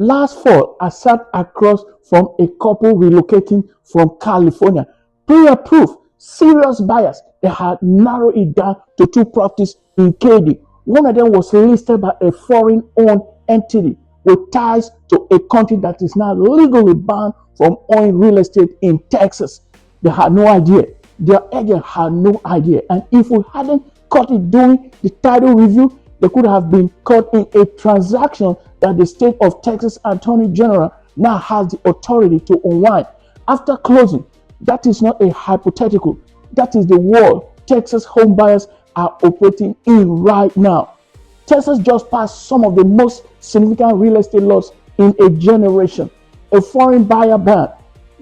Last fall, I sat across from a couple relocating from California. Pre-approved, serious buyers. They had narrowed it down to 2 properties in KD. One of them was listed by a foreign-owned entity with ties to a country that is now legally banned from owning real estate in Texas. They had no idea. Their agent had no idea. And if we hadn't caught it during the title review, they could have been caught in a transaction that the state of Texas Attorney General now has the authority to unwind. After closing, that is not a hypothetical. That is the world Texas home buyers are operating in right now. Texas just passed some of the most significant real estate laws in a generation. A foreign buyer ban,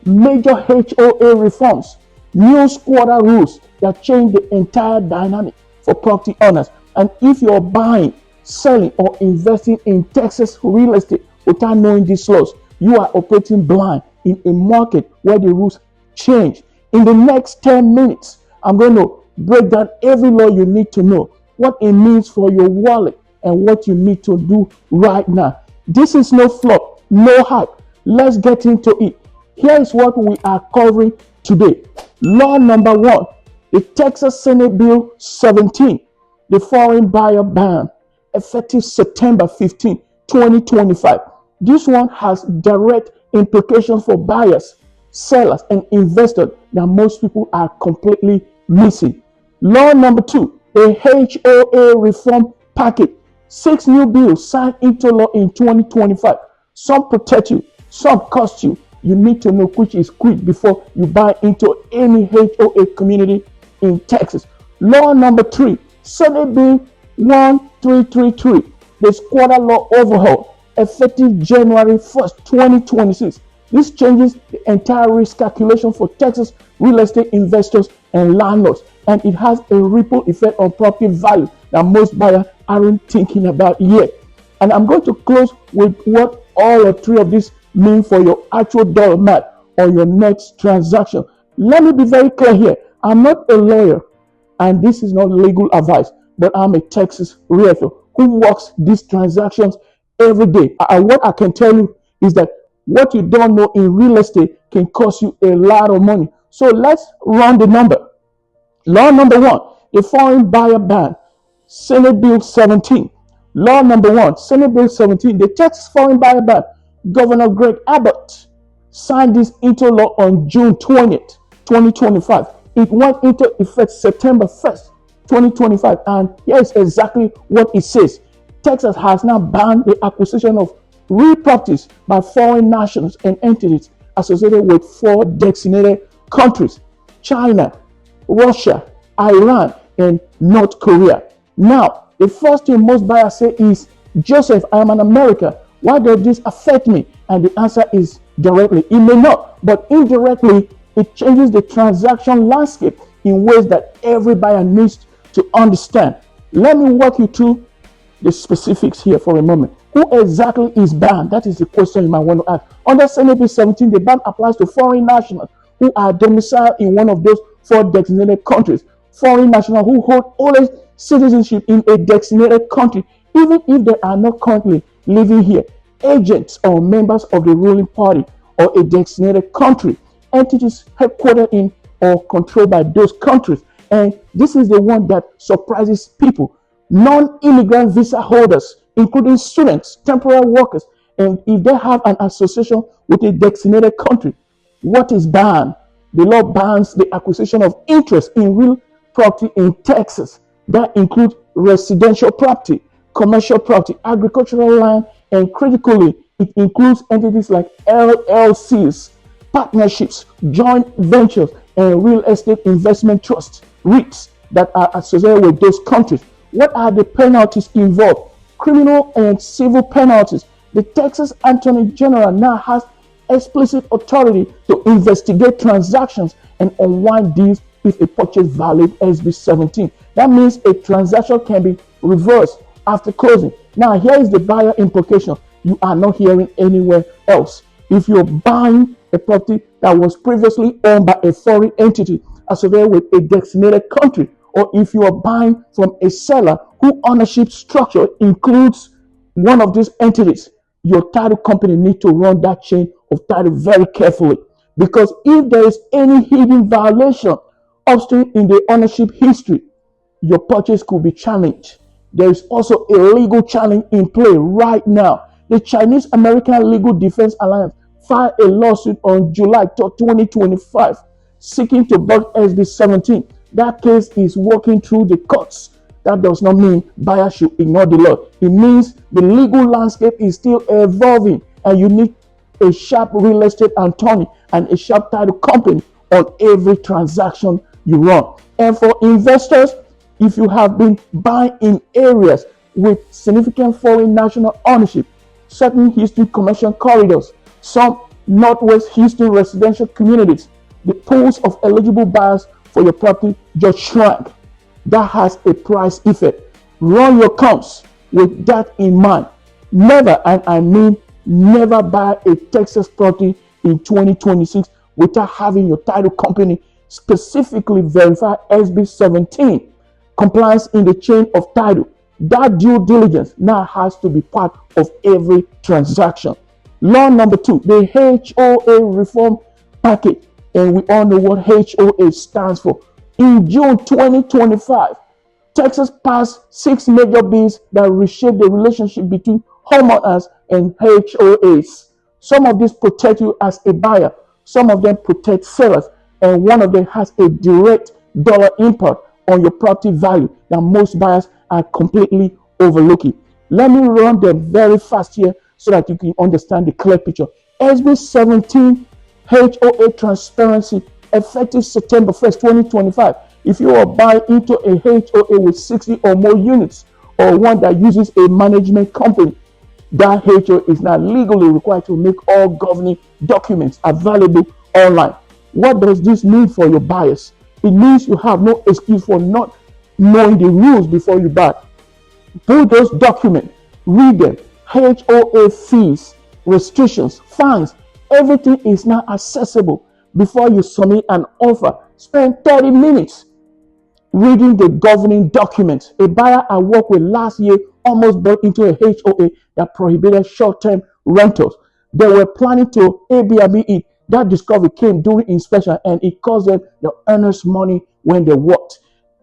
major HOA reforms, new squatter rules that change the entire dynamic for property owners. And if you're buying, selling, or investing in Texas real estate without knowing these laws, you are operating blind in a market where the rules change. In the next 10 minutes, I'm going to break down every law you need to know, what it means for your wallet, and what you need to do right now. This is no fluff, no hype. Let's get into it. Here is what we are covering today. Law number 1, the Texas Senate Bill 17, the foreign buyer ban, effective September 15, 2025. This one has direct implications for buyers, sellers, and investors that most people are completely missing. Law number 2, a HOA reform package. 6 new bills signed into law in 2025. Some protect you, some cost you. You need to know which is quick before you buy into any HOA community in Texas. Law number 3, Senate Bill 1333, the squatter law overhaul, effective January 1st, 2026. This changes the entire risk calculation for Texas real estate investors and landlords, and it has a ripple effect on property value that most buyers aren't thinking about yet. And I'm going to close with what all 3 of these mean for your actual dollar amount or your next transaction. Let me be very clear here. I'm not a lawyer, and this is not legal advice, but I'm a Texas realtor who works these transactions every day. And what I can tell you is that what you don't know in real estate can cost you a lot of money. So let's run the number. Law number 1, the foreign buyer ban, Senate Bill 17. Law number 1, Senate Bill 17, the Texas foreign buyer ban. Governor Greg Abbott signed this into law on June 20th, 2025. It went into effect September 1st, 2025. And here's exactly what it says. Texas has now banned the acquisition of real properties by foreign nationals and entities associated with 4 designated countries: China, Russia, Iran, and North Korea. Now, the first thing most buyers say is, Joseph, I am an American. Why does this affect me? And the answer is directly. It may not, but indirectly, it changes the transaction landscape in ways that every buyer needs to understand. Let me walk you through the specifics here for a moment. Who exactly is banned? That is the question you might want to ask. Under Senate Bill 17, the ban applies to foreign nationals who are domiciled in one of those 4 designated countries. Foreign nationals who hold always citizenship in a designated country, even if they are not currently living here. Agents or members of the ruling party or a designated country. Entities headquartered in or controlled by those countries. And this is the one that surprises people. Non-immigrant visa holders, including students, temporary workers, and if they have an association with a designated country. What is banned? The law bans the acquisition of interest in real property in Texas. That includes residential property, commercial property, agricultural land, and critically, it includes entities like LLCs, partnerships, joint ventures, and real estate investment trusts, REITs, that are associated with those countries. What are the penalties involved? Criminal and civil penalties. The Texas Attorney General now has explicit authority to investigate transactions and unwind deals if a purchase violates SB 17. That means a transaction can be reversed after closing. Now, here is the buyer implication you are not hearing anywhere else. If you're buying a property that was previously owned by a foreign entity associated with a designated country, or if you are buying from a seller whose ownership structure includes one of these entities, your title company need to run that chain of title very carefully, because if there is any hidden violation upstream in the ownership history, your purchase could be challenged. There is also a legal challenge in play right now. The Chinese American Legal Defense Alliance filed a lawsuit on July 2025 seeking to block SB 17. That case is working through the courts. That does not mean buyers should ignore the law. It means the legal landscape is still evolving, and you need a sharp real estate attorney and a sharp title company on every transaction you run. And for investors, if you have been buying in areas with significant foreign national ownership, certain Houston commercial corridors, some Northwest Houston residential communities, the pools of eligible buyers for your property just shrank. That has a price effect. Run your comps with that in mind. Never, and I mean never, buy a Texas property in 2026 without having your title company specifically verify SB 17 compliance in the chain of title. That due diligence now has to be part of every transaction. Law number 2, the HOA reform package, and we all know what HOA stands for. In June 2025, Texas passed 6 major bills that reshape the relationship between homeowners and HOAs. Some of these protect you as a buyer, some of them protect sellers, and one of them has a direct dollar impact on your property value that most buyers are completely overlooking. Let me run them very fast here so that you can understand the clear picture. SB 17 HOA transparency, effective September 1st, 2025. If you are buying into a HOA with 60 or more units, or one that uses a management company, that HOA is now legally required to make all governing documents available online. What does this mean for your buyers? It means you have no excuse for not knowing the rules before you buy. Pull those documents, read them. HOA fees, restrictions, fines, everything is now accessible before you submit an offer. Spend 30 minutes reading the governing documents. A buyer I worked with last year almost bought into a HOA that prohibited short-term rentals. They were planning to Airbnb it. That discovery came during inspection, and it cost them the earnest money when they worked.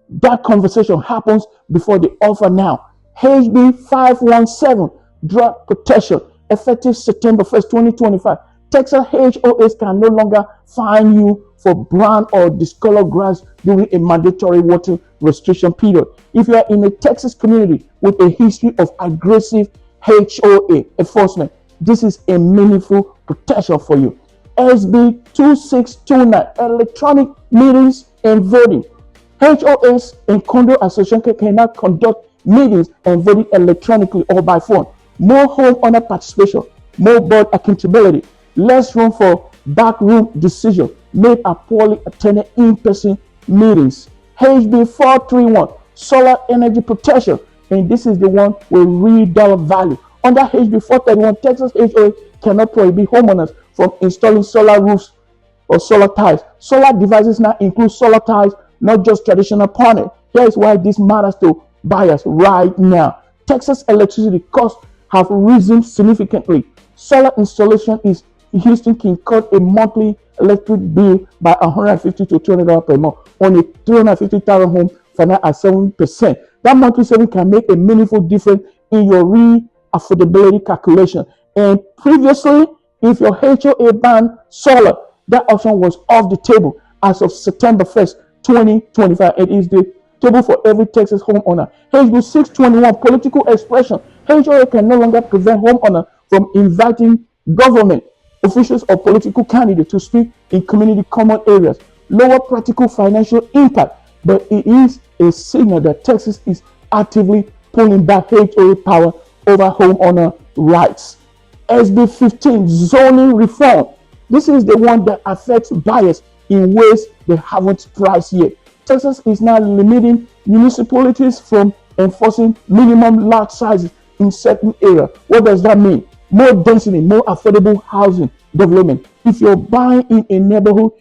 That conversation happens before the offer now. HB 517, drug protection, effective September 1st, 2025. Texas HOAs can no longer fine you for brown or discolored grass during a mandatory water restriction period. If you are in a Texas community with a history of aggressive HOA enforcement, this is a meaningful protection for you. SB 2629, electronic meetings and voting. HOAs and condo associations cannot conduct meetings and voting electronically or by phone. More homeowner participation, more board accountability, less room for backroom decisions made at poorly attended in-person meetings. HB 431, solar energy protection, and this is the one with real dollar value. Under HB 431, Texas HOA cannot prohibit homeowners from installing solar roofs or solar tiles. Solar devices now include solar tiles, not just traditional panels. Here is why this matters to buyers right now. Texas electricity costs have risen significantly. Solar installation in Houston can cut a monthly electric bill by $150 to $200 per month on a 350,000 home for now at 7%. That monthly saving can make a meaningful difference in your affordability calculation. And previously, if your HOA banned solar, that option was off the table as of September 1st, 2025. It is the table for every Texas homeowner. HB 621, political expression. HOA can no longer prevent homeowners from inviting government officials or political candidates to speak in community common areas. Lower practical financial impact, but it is a signal that Texas is actively pulling back HOA power over homeowner rights. SB 15, zoning reform. This is the one that affects buyers in ways they haven't priced yet. Texas is now limiting municipalities from enforcing minimum lot sizes in certain areas. What does that mean? More density, more affordable housing development. If you're buying in a neighborhood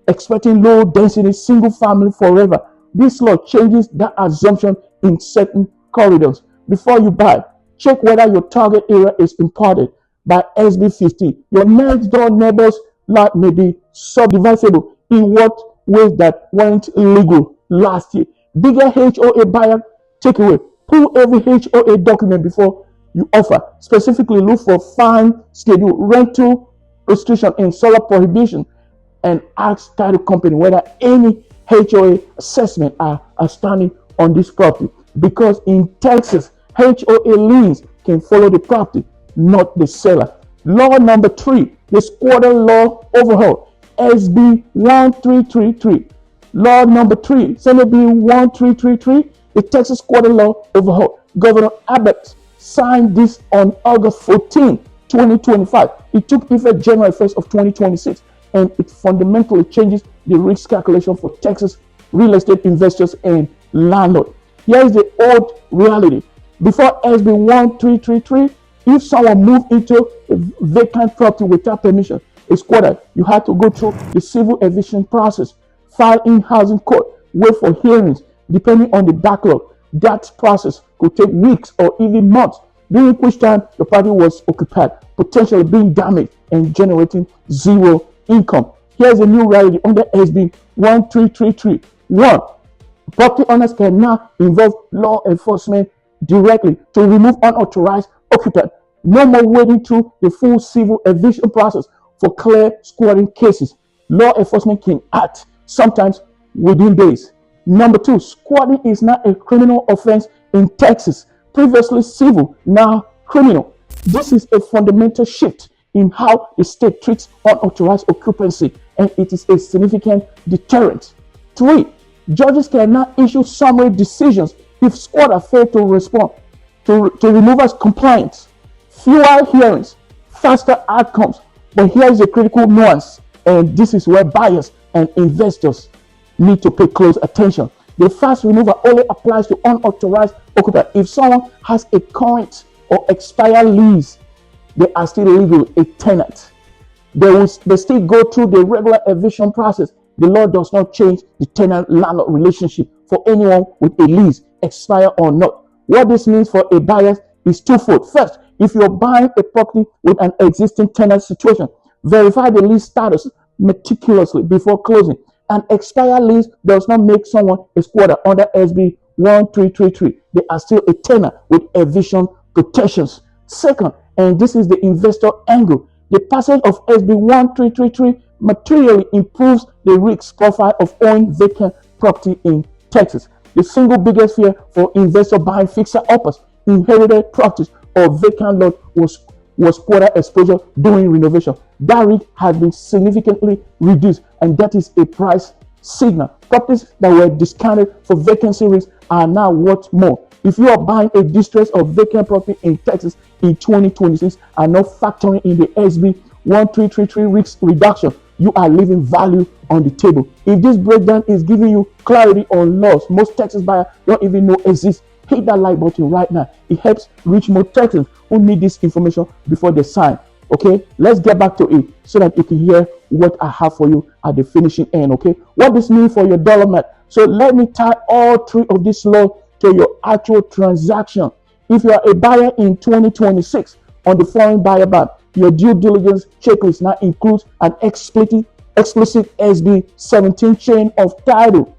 expecting low density single family forever, this law changes that assumption in certain corridors. Before you buy, check whether your target area is important by SB 15. Your next door neighbor's lot may be subdividable in what ways that weren't illegal last year. Bigger HOA buyer takeaway. Pull every HOA document before you offer. Specifically, look for fine schedule, rental restriction, and solar prohibition, and ask title company whether any HOA assessment are outstanding on this property. Because in Texas, HOA liens can follow the property, not the seller. Law number 3, the squatter law overhaul, SB 1333. Law number 3, Senate Bill 1333, the Texas squatter law overhaul. Governor Abbott signed this on August 14, 2025. It took effect January 1st of 2026, and it fundamentally changes the risk calculation for Texas real estate investors and landlords. Here is the old reality. Before SB 1333, if someone moved into a vacant property without permission, a squatter, you had to go through the civil eviction process, file in housing court, wait for hearings. Depending on the backlog, that process could take weeks or even months, during which time the property was occupied, potentially being damaged and generating zero income. Here's a new reality under SB 1333. 1. Property owners can now involve law enforcement directly to remove unauthorized occupant. No more waiting through the full civil eviction process for clear squatting cases. Law enforcement can act sometimes within days. Number 2, squatting is now a criminal offense in Texas. Previously civil, now criminal. This is a fundamental shift in how the state treats unauthorized occupancy, and it is a significant deterrent. 3, judges can now issue summary decisions if squatter fail to respond to removers' compliance. Fewer hearings, faster outcomes. But here is a critical nuance, and this is where buyers and investors need to pay close attention. The fast removal only applies to unauthorized occupant. If someone has a current or expired lease, they are still legally a tenant. They still go through the regular eviction process. The law does not change the tenant-landlord relationship for anyone with a lease, expire or not. What this means for a buyer is twofold. First, if you're buying a property with an existing tenant situation, verify the lease status meticulously before closing. An expired lease does not make someone a squatter under SB 1333. They are still a tenant with eviction protections. Second, and this is the investor angle, the passage of SB 1333 materially improves the risk profile of owning vacant property in Texas. The single biggest fear for investor buying fixer-uppers, inherited properties, or vacant lot was squatter exposure during renovation. That risk has been significantly reduced, and that is a price signal. Properties that were discounted for vacancy risk are now worth more. If you are buying a distressed or vacant property in Texas in 2026 and not factoring in the SB 1333 risk reduction, you are leaving value on the table. If this breakdown is giving you clarity on laws most Texas buyers don't even know exist, hit that like button right now. It helps reach more Texans who need this information before they sign. Okay, let's get back to it so that you can hear what I have for you at the finishing end. Okay, what this means for your dollar amount. So let me tie all three of these laws to your actual transaction. If you are a buyer in 2026 on the foreign buyer ban, your due diligence checklist now includes an explicit SB 17 chain of title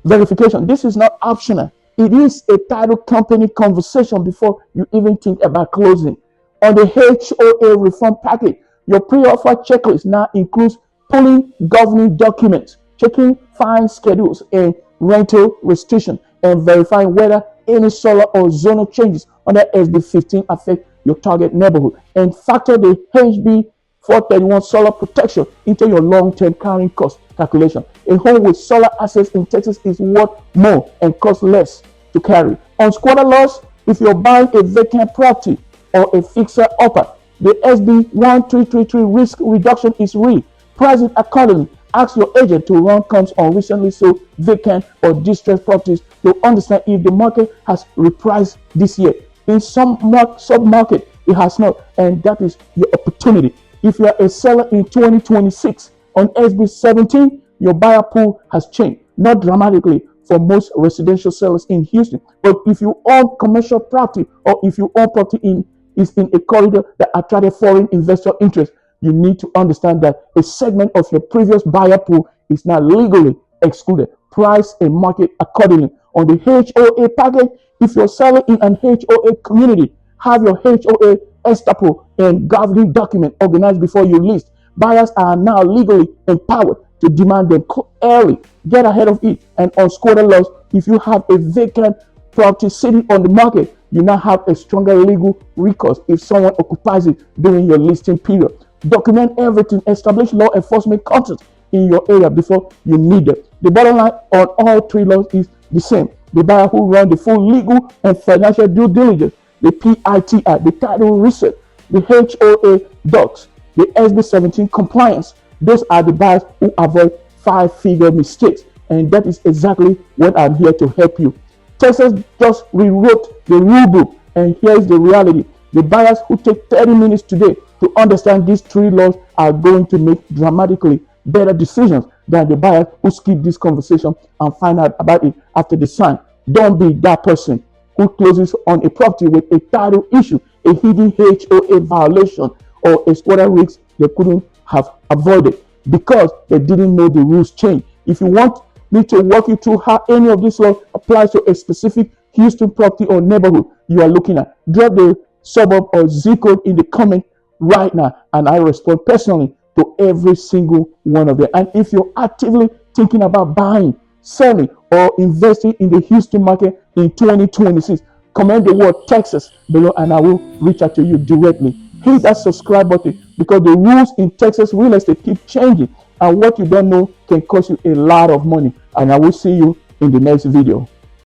verification. This is not optional. It is a title company conversation before you even think about closing. On the HOA reform package, your pre-offer checklist now includes pulling governing documents, checking fine schedules and rental restriction, and verifying whether any solar or zonal changes under SB 15 affect your target neighborhood, and factor the HB 431 solar protection into your long-term carrying cost calculation. A home with solar assets in Texas is worth more and costs less to carry. On squatter laws, if you're buying a vacant property or a fixer-upper, the SB 1333 risk reduction is real. Price it accordingly. Ask your agent to run comps on recently sold vacant or distressed properties to understand if the market has repriced this year. In some sub-market, it has not, and that is your opportunity. If you are a seller in 2026 on SB 17, your buyer pool has changed, not dramatically for most residential sellers in Houston. But if you own commercial property or if you own property in is in a corridor that attracted foreign investor interest, you need to understand that a segment of your previous buyer pool is now legally excluded. Price and market accordingly. On the HOA package, if you're selling in an HOA community, have your HOA estoppel and governing document organized before you list. Buyers are now legally empowered to demand them early. Get ahead of it. And on squatter laws, if you have a vacant property sitting on the market, you now have a stronger legal recourse if someone occupies it during your listing period. Document everything. Establish law enforcement contacts in your area before you need them. The bottom line on all three laws is the same. The buyer who runs the full legal and financial due diligence, the PITI, the title research, the HOA docs, the SB17 compliance, those are the buyers who avoid five-figure mistakes. And that is exactly what I'm here to help you. Texas just rewrote the rule book, and here's the reality. The buyers who take 30 minutes today to understand these three laws are going to make dramatically better decisions than the buyers who skip this conversation and find out about it after the sign. Don't be that person who closes on a property with a title issue, a hidden HOA violation, or a squatter risk they couldn't have avoided because they didn't know the rules change. If you want me to walk you through how any of this law applies to a specific Houston property or neighborhood you are looking at, drop the suburb or zip code in the comment right now, and I respond personally to every single one of them. And if you're actively thinking about buying, selling, or investing in the Houston market in 2026, comment the word Texas below and I will reach out to you directly. Hit that subscribe button because the rules in Texas real estate keep changing, and what you don't know can cost you a lot of money. And I will see you in the next video.